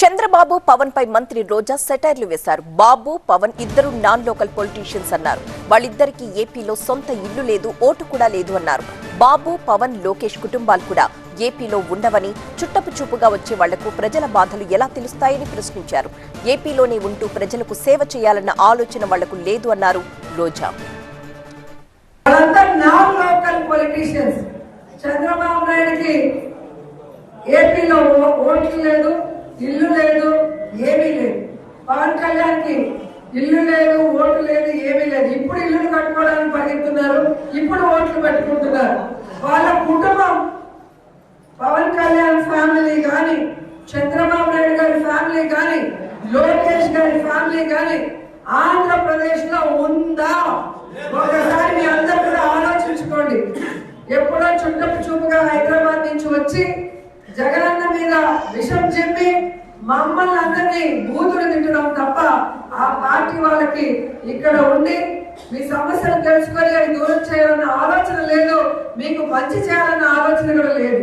చంద్రబాబు పవన్ పై మంత్రి రోజా సెటైర్లు వేశారు. బాబు పవన్ ఇద్దరు నాన్ లోకల్ పొలిటీషియన్స్ అన్నారు. వాళ్ళిద్దరికీ ఏపీలో సొంత ఇల్లు లేదు, ఓటు కూడా లేదు అన్నారు. బాబు పవన్ లోకేష్ కుటుంబాలు కూడా ఏపీలో ఉండవని, చుట్టపు చూపుగా వచ్చే వాళ్లకు ప్రజల బాధలు ఎలా తెలుస్తాయని ప్రశ్నించారు. ఏపీలోనే ఉంటూ ప్రజలకు సేవ చేయాలన్న ఆలోచన వాళ్లకు లేదు అన్నారు రోజా. చంద్రబాబు నాయుడికి ఏపీలో ఓట్లు లేదు, ఇల్లు లేదు, ఏమీ లేదు. పవన్ కళ్యాణ్ కి ఇల్లు లేదు, ఓటు లేదు, ఏమీ లేదు. ఇప్పుడు ఇల్లును కట్టుకోవడానికి పరిగెత్తున్నారు, ఇప్పుడు ఓట్లు పెట్టుకుంటున్నారు. వాళ్ళ కుటుంబం పవన్ కళ్యాణ్ ఫ్యామిలీ కానీ, చంద్రబాబు నాయుడు గారి ఫ్యామిలీ కానీ, లోకేష్ గారి ఫ్యామిలీ కానీ ఆంధ్రప్రదేశ్ లో ఉందా? ఒకసారి మీ అందరూ కూడా ఆలోచించుకోండి. ఎప్పుడో చుట్టపు చూపుగా హైదరాబాద్ నుంచి వచ్చి జగనన్న మీద విషం చెప్పి మమ్మల్ని అందరినీ బూతులు తిట్టడం తప్ప ఆ పార్టీ వాళ్ళకి ఇక్కడ ఉండి మీ సమస్యలు తెలుసుకొని అవి దూరం చేయాలన్న ఆలోచన లేదు, మీకు మంచి చేయాలన్న ఆలోచన కూడా లేదు.